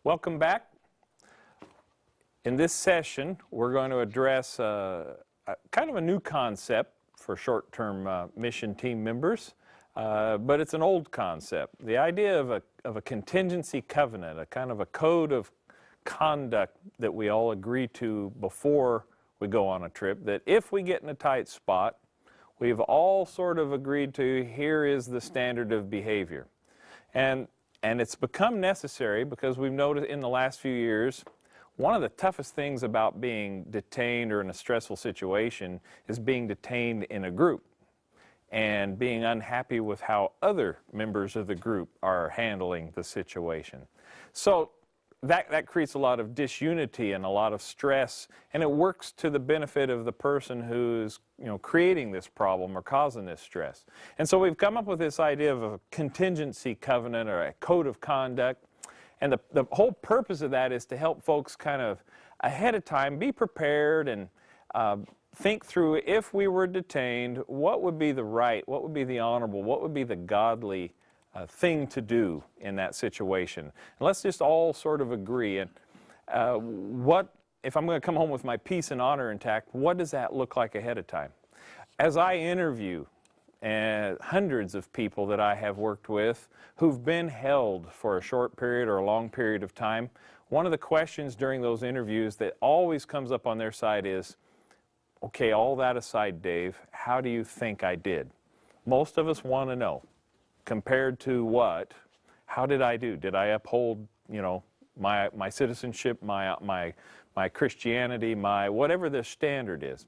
Welcome back. In this session, we're going to address kind of a new concept for short-term mission team members, but it's an old concept. The idea of a contingency covenant, a kind of a code of conduct that we all agree to before we go on a trip, that if we get in a tight spot, we've all sort of agreed to, here is the standard of behavior. And it's become necessary because we've noticed in the last few years, one of the toughest things about being detained or in a stressful situation is being detained in a group and being unhappy with how other members of the group are handling the situation. So that creates a lot of disunity and a lot of stress, and it works to the benefit of the person who's creating this problem or causing this stress. And so we've come up with this idea of a contingency covenant or a code of conduct, and the whole purpose of that is to help folks kind of ahead of time be prepared and think through, if we were detained, what would be the right, what would be the honorable, what would be the godly thing to do in that situation. And let's just all sort of agree. And what, if I'm going to come home with my peace and honor intact, what does that look like ahead of time? As I interview hundreds of people that I have worked with who've been held for a short period or a long period of time, one of the questions during those interviews that always comes up on their side is, okay, all that aside, Dave, how do you think I did? Most of us want to know. Compared to what? How did I do? Did I uphold, my citizenship, my Christianity, my whatever the standard is?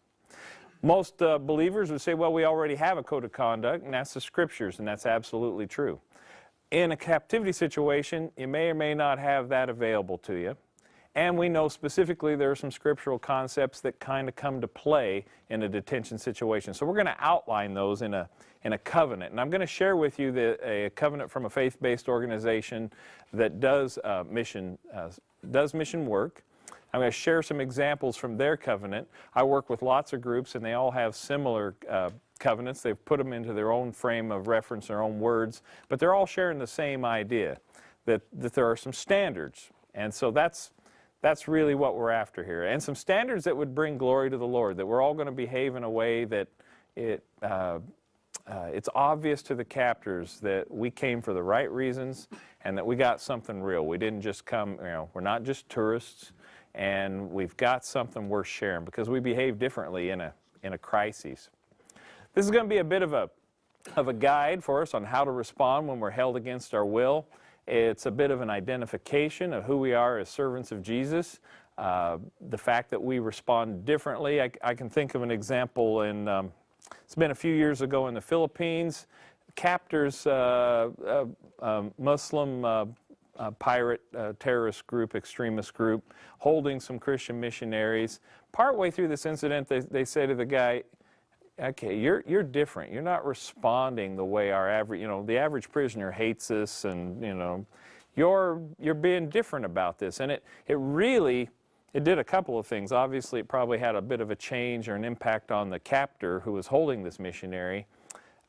Most believers would say, well, we already have a code of conduct, and that's the Scriptures, and that's absolutely true. In a captivity situation, you may or may not have that available to you. And we know specifically there are some scriptural concepts that kind of come to play in a detention situation. So we're going to outline those in a covenant. And I'm going to share with you a covenant from a faith-based organization that does mission work. I'm going to share some examples from their covenant. I work with lots of groups, and they all have similar covenants. They've put them into their own frame of reference, their own words, but they're all sharing the same idea, that there are some standards. And so that's really what we're after here. And some standards that would bring glory to the Lord, that we're all going to behave in a way that it's obvious to the captors that we came for the right reasons and that we got something real. We didn't just come, we're not just tourists, and we've got something worth sharing because we behave differently in a crisis. This is going to be a bit of a guide for us on how to respond when we're held against our will. It's a bit of an identification of who we are as servants of Jesus. The fact that we respond differently. I can think of an example it's been a few years ago in the Philippines. Captors, Muslim pirate terrorist group, extremist group, holding some Christian missionaries. Partway through this incident, they say to the guy, okay, you're different. You're not responding the way our average, the average prisoner hates us, and you're being different about this. And it did a couple of things. Obviously, it probably had a bit of a change or an impact on the captor who was holding this missionary,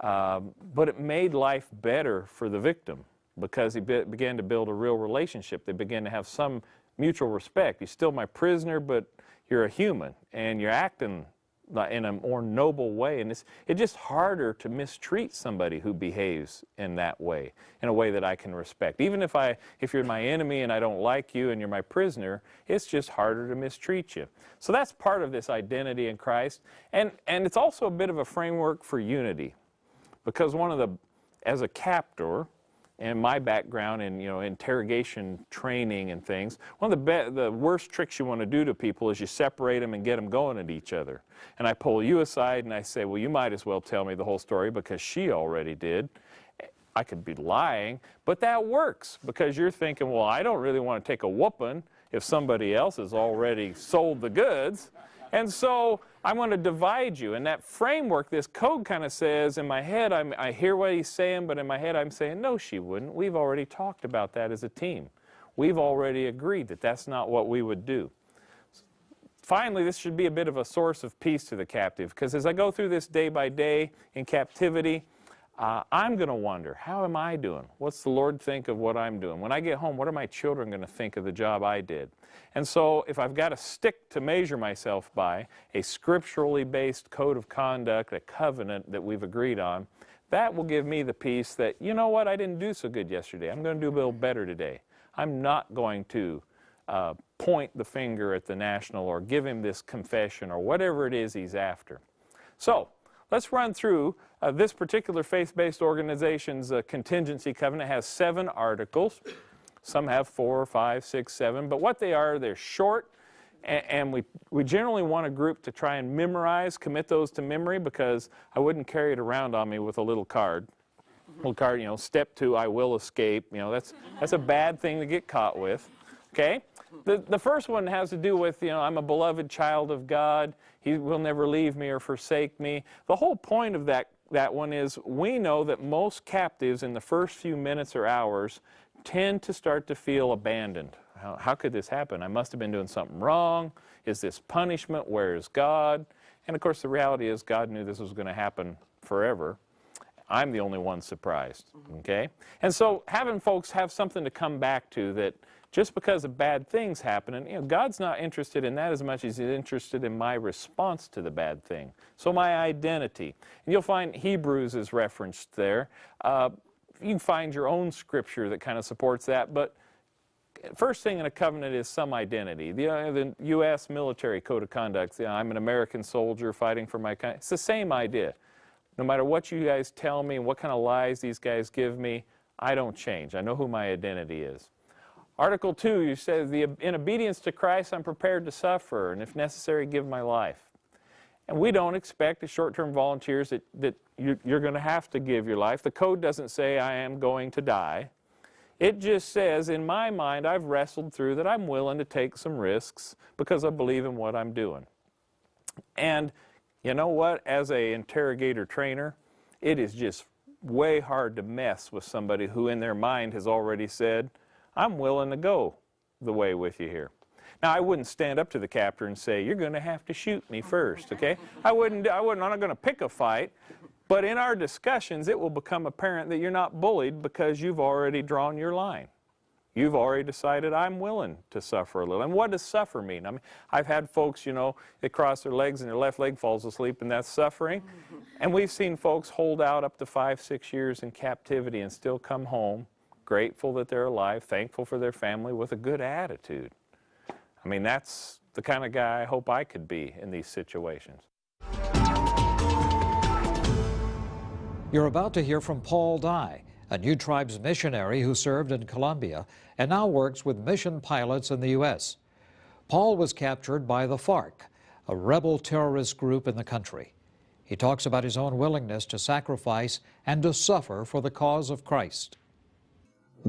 but it made life better for the victim because he began to build a real relationship. They began to have some mutual respect. You're still my prisoner, but you're a human, and you're acting in a more noble way, and it's just harder to mistreat somebody who behaves in that way, in a way that I can respect. Even if you're my enemy and I don't like you and you're my prisoner, it's just harder to mistreat you. So that's part of this identity in Christ, and it's also a bit of a framework for unity, because as a captor, and my background in interrogation training and things, one of the worst tricks you want to do to people is you separate them and get them going at each other. And I pull you aside and I say, well, you might as well tell me the whole story because she already did. I could be lying, but that works because you're thinking, well, I don't really want to take a whooping if somebody else has already sold the goods. And so I'm going to divide you. And that framework, this code kind of says, in my head, I hear what he's saying, but in my head I'm saying, no, she wouldn't. We've already talked about that as a team. We've already agreed that that's not what we would do. Finally, this should be a bit of a source of peace to the captive, because as I go through this day by day in captivity, I'm going to wonder, how am I doing? What's the Lord think of what I'm doing? When I get home, what are my children going to think of the job I did? And so if I've got a stick to measure myself by, a scripturally based code of conduct, a covenant that we've agreed on, that will give me the peace that, you know what, I didn't do so good yesterday. I'm going to do a little better today. I'm not going to point the finger at the national or give him this confession or whatever it is he's after. So let's run through this particular faith-based organization's contingency covenant. It has 7 articles. Some have 4, 5, 6, 7. But what they are, they're short. And we generally want a group to try and memorize, commit those to memory, because I wouldn't carry it around on me with a little card. Little card, you know, step 2, I will escape. You know, that's a bad thing to get caught with. Okay? The first one has to do with, you know, I'm a beloved child of God. He will never leave me or forsake me. The whole point of that one is we know that most captives in the first few minutes or hours tend to start to feel abandoned. How could this happen? I must have been doing something wrong. Is this punishment? Where is God? And of course the reality is God knew this was going to happen forever. I'm the only one surprised. Okay? And so having folks have something to come back to, that just because of bad things happen, and you know, God's not interested in that as much as he's interested in my response to the bad thing. So my identity. And you'll find Hebrews is referenced there. You can find your own scripture that kind of supports that, but first thing in a covenant is some identity. The U.S. military code of conduct, you know, I'm an American soldier fighting for my country. It's the same idea. No matter what you guys tell me and what kind of lies these guys give me, I don't change. I know who my identity is. Article 2, you say, in obedience to Christ, I'm prepared to suffer, and if necessary, give my life. And we don't expect as short-term volunteers that you're going to have to give your life. The code doesn't say I am going to die. It just says, in my mind, I've wrestled through that I'm willing to take some risks because I believe in what I'm doing. And you know what? As an interrogator trainer, it is just way hard to mess with somebody who in their mind has already said, I'm willing to go the way with you here. Now, I wouldn't stand up to the captor and say, you're going to have to shoot me first, okay? I'm not going to pick a fight. But in our discussions, it will become apparent that you're not bullied because you've already drawn your line. You've already decided, I'm willing to suffer a little. And what does suffer mean? I mean, I've had folks, you know, they cross their legs and their left leg falls asleep, and that's suffering. And we've seen folks hold out up to 5, 6 years in captivity and still come home, grateful that they're alive, thankful for their family, with a good attitude. I mean, that's the kind of guy I hope I could be in these situations. You're about to hear from Paul Dye, a New Tribes missionary who served in Colombia and now works with mission pilots in the U.S. Paul was captured by the FARC, a rebel terrorist group in the country. He talks about his own willingness to sacrifice and to suffer for the cause of Christ.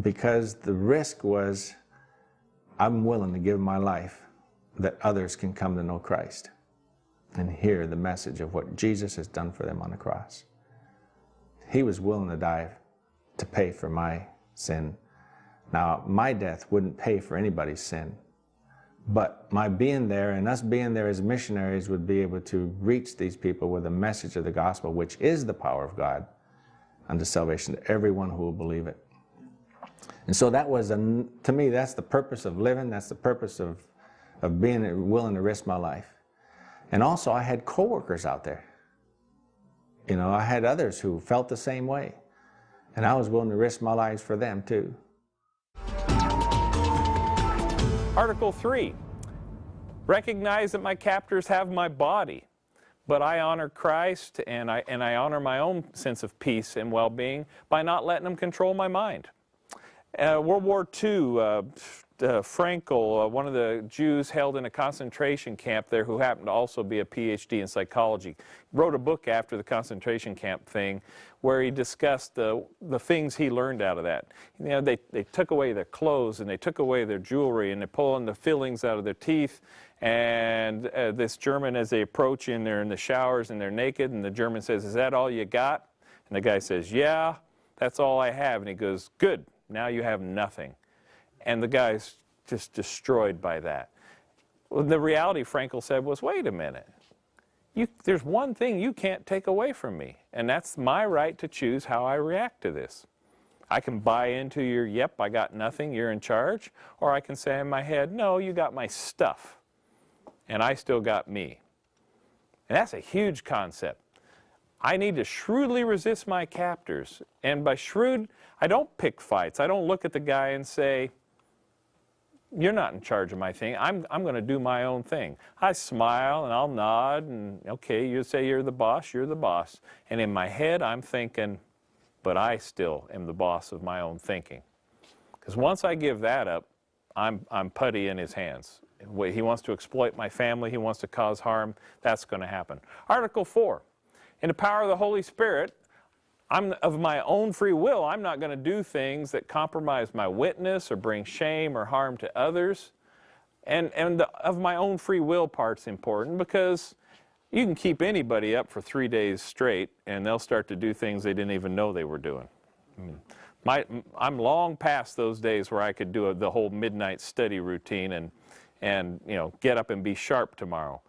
Because the risk was, I'm willing to give my life that others can come to know Christ and hear the message of what Jesus has done for them on the cross. He was willing to die to pay for my sin. Now, my death wouldn't pay for anybody's sin, but my being there and us being there as missionaries would be able to reach these people with the message of the gospel, which is the power of God unto salvation to everyone who will believe it. And so that was, to me, that's the purpose of living. That's the purpose of being willing to risk my life. And also, I had coworkers out there. You know, I had others who felt the same way. And I was willing to risk my lives for them, too. Article 3, recognize that my captors have my body, but I honor Christ and I honor my own sense of peace and well-being by not letting them control my mind. World War II, Frankel, one of the Jews held in a concentration camp there who happened to also be a PhD in psychology, wrote a book after the concentration camp thing where he discussed the things he learned out of that. You know, they took away their clothes and they took away their jewelry and they're pulling the fillings out of their teeth. And this German, as they approach in there in the showers and they're naked, and the German says, "Is that all you got?" And the guy says, "Yeah, that's all I have." And he goes, "Good, now you have nothing." And the guy's just destroyed by that. Well, the reality, Frankel said, was, wait a minute. There's one thing you can't take away from me, and that's my right to choose how I react to this. I can buy into your, yep, I got nothing, you're in charge, or I can say in my head, no, you got my stuff, and I still got me. And that's a huge concept. I need to shrewdly resist my captors. And by shrewd, I don't pick fights. I don't look at the guy and say, you're not in charge of my thing. I'm going to do my own thing. I smile and I'll nod and, okay, you say you're the boss, you're the boss. And in my head, I'm thinking, but I still am the boss of my own thinking. Because once I give that up, I'm putty in his hands. He wants to exploit my family. He wants to cause harm. That's going to happen. Article 4. In the power of the Holy Spirit, of my own free will, I'm not going to do things that compromise my witness or bring shame or harm to others. And of my own free will part's important because you can keep anybody up for 3 days straight and they'll start to do things they didn't even know they were doing. I'm long past those days where I could do the whole midnight study routine and get up and be sharp tomorrow.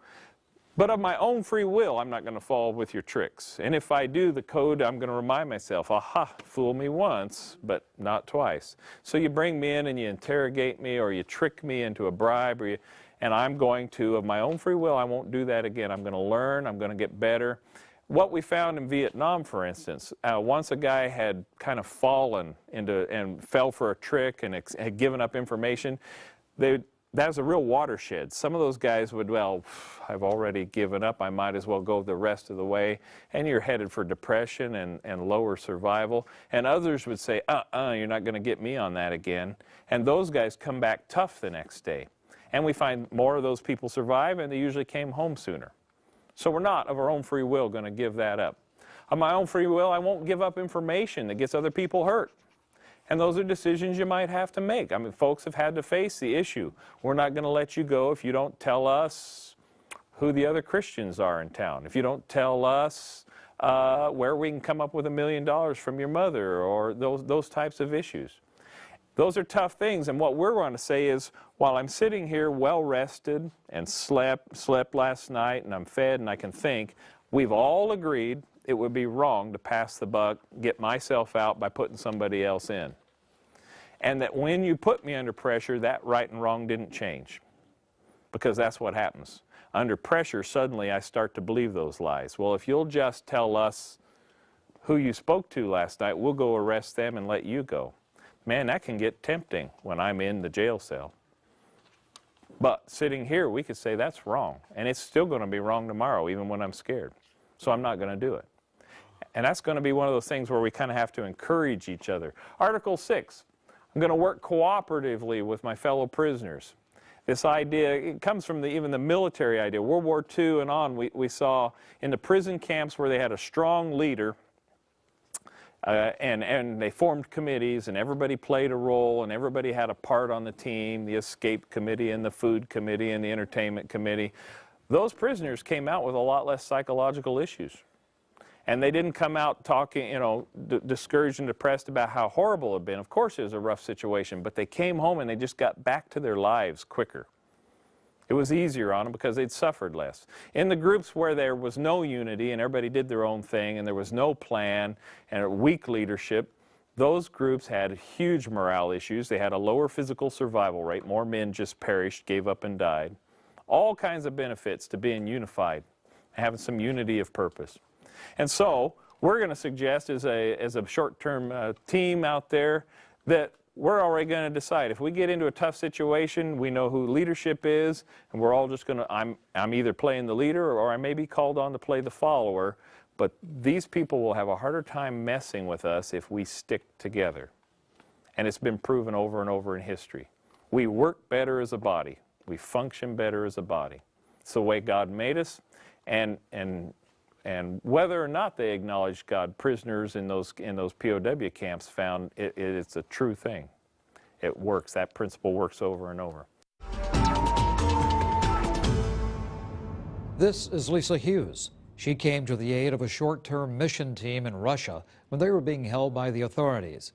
But of my own free will, I'm not going to fall with your tricks. And if I do the code, I'm going to remind myself, aha, fool me once, but not twice. So you bring me in and you interrogate me or you trick me into a bribe, and I'm going to, of my own free will, I won't do that again. I'm going to learn, I'm going to get better. What we found in Vietnam, for instance, once a guy had kind of fallen into and fell for a trick and had given up information, that was a real watershed. Some of those guys would, well, I've already given up, I might as well go the rest of the way, and you're headed for depression and lower survival. And others would say, you're not going to get me on that again. And those guys come back tough the next day. And we find more of those people survive, and they usually came home sooner. So we're not, of our own free will, going to give that up. Of my own free will, I won't give up information that gets other people hurt. And those are decisions you might have to make. I mean, folks have had to face the issue. We're not going to let you go if you don't tell us who the other Christians are in town. If you don't tell us where we can come up with $1 million from your mother, or those types of issues. Those are tough things, and what we're going to say is, while I'm sitting here well rested and slept last night, and I'm fed and I can think, we've all agreed it would be wrong to pass the buck, get myself out by putting somebody else in. And that when you put me under pressure, that right and wrong didn't change. Because that's what happens. Under pressure, suddenly I start to believe those lies. Well, if you'll just tell us who you spoke to last night, we'll go arrest them and let you go. Man, that can get tempting when I'm in the jail cell. But sitting here, we could say that's wrong. And it's still going to be wrong tomorrow, even when I'm scared. So I'm not going to do it. And that's going to be one of those things where we kind of have to encourage each other. Article 6, I'm going to work cooperatively with my fellow prisoners. This idea, it comes from even the military idea. World War II and on, we saw in the prison camps where they had a strong leader, and they formed committees, and everybody played a role, and everybody had a part on the team, the escape committee and the food committee and the entertainment committee. Those prisoners came out with a lot less psychological issues. And they didn't come out talking, discouraged and depressed about how horrible it had been. Of course it was a rough situation, but they came home and they just got back to their lives quicker. It was easier on them because they'd suffered less. In the groups where there was no unity and everybody did their own thing and there was no plan and weak leadership, those groups had huge morale issues. They had a lower physical survival rate. More men just perished, gave up and died. All kinds of benefits to being unified, having some unity of purpose. And so we're going to suggest as a short-term team out there that we're already going to decide. If we get into a tough situation, we know who leadership is, and we're all just going to, I'm either playing the leader or I may be called on to play the follower, but these people will have a harder time messing with us if we stick together. And it's been proven over and over in history. We work better as a body. We function better as a body. It's the way God made us, and whether or not they acknowledge God, prisoners in those POW camps found it's a true thing. It works. That principle works over and over. This is Lisa Hughes. She came to the aid of a short-term mission team in Russia when they were being held by the authorities.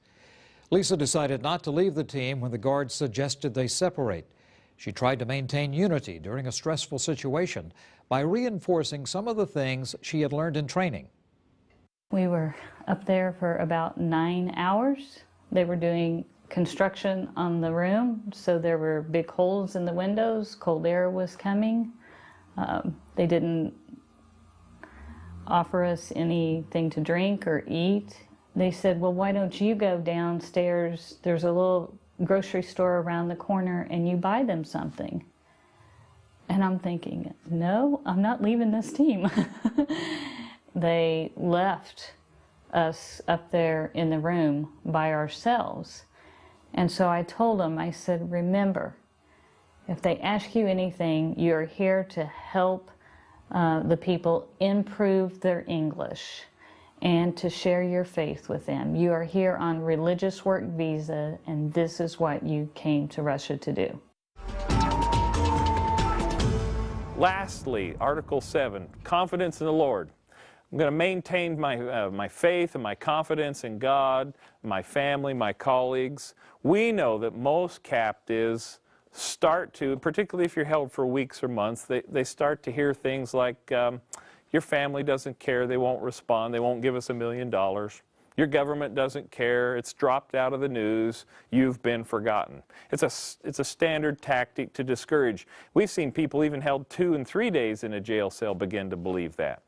Lisa decided not to leave the team when the guards suggested they separate. She tried to maintain unity during a stressful situation by reinforcing some of the things she had learned in training. We were up there for about 9 hours. They were doing construction on the room, so there were big holes in the windows. Cold air was coming. They didn't offer us anything to drink or eat. They said, well, why don't you go downstairs? There's a little grocery store around the corner and you buy them something. And I'm thinking, no, I'm not leaving this team. They left us up there in the room by ourselves. And so I told them, I said, remember, if they ask you anything, you're here to help the people improve their English and to share your faith with them. You are here on religious work visa, and this is what you came to Russia to do. Lastly, Article 7, confidence in the Lord. I'm going to maintain my faith and my confidence in God, my family, my colleagues. We know that most captives start to, particularly if you're held for weeks or months, they start to hear things like, your family doesn't care, they won't respond, they won't give us $1 million. Your government doesn't care, it's dropped out of the news, you've been forgotten. It's a standard tactic to discourage. We've seen people even held 2 and 3 days in a jail cell begin to believe that.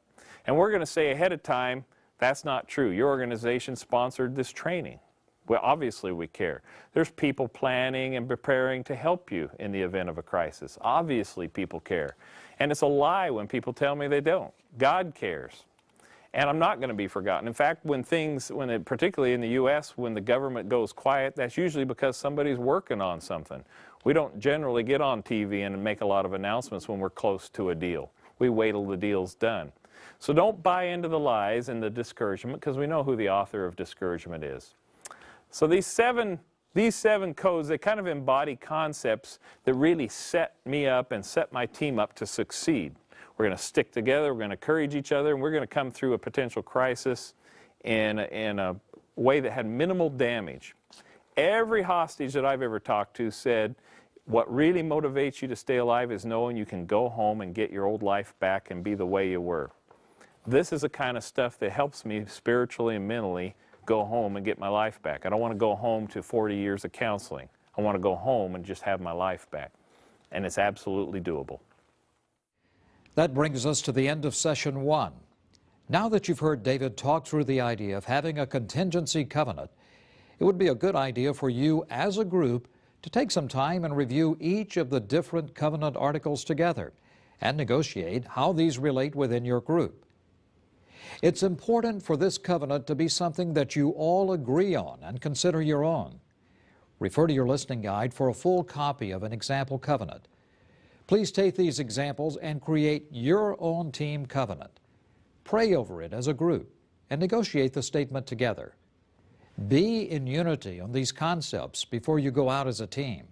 And we're going to say ahead of time, that's not true. Your organization sponsored this training. Well, obviously we care. There's people planning and preparing to help you in the event of a crisis. Obviously people care. And it's a lie when people tell me they don't. God cares. And I'm not going to be forgotten. In fact, particularly in the U.S., when the government goes quiet, that's usually because somebody's working on something. We don't generally get on TV and make a lot of announcements when we're close to a deal. We wait till the deal's done. So don't buy into the lies and the discouragement, because we know who the author of discouragement is. So these seven codes, they kind of embody concepts that really set me up and set my team up to succeed. We're going to stick together, we're going to encourage each other, and we're going to come through a potential crisis in a way that had minimal damage. Every hostage that I've ever talked to said, what really motivates you to stay alive is knowing you can go home and get your old life back and be the way you were. This is the kind of stuff that helps me spiritually and mentally go home and get my life back. I don't want to go home to 40 years of counseling. I want to go home and just have my life back. And it's absolutely doable. That brings us to the end of session 1. Now that you've heard David talk through the idea of having a contingency covenant, it would be a good idea for you as a group to take some time and review each of the different covenant articles together and negotiate how these relate within your group. It's important for this covenant to be something that you all agree on and consider your own. Refer to your listening guide for a full copy of an example covenant. Please take these examples and create your own team covenant. Pray over it as a group and negotiate the statement together. Be in unity on these concepts before you go out as a team.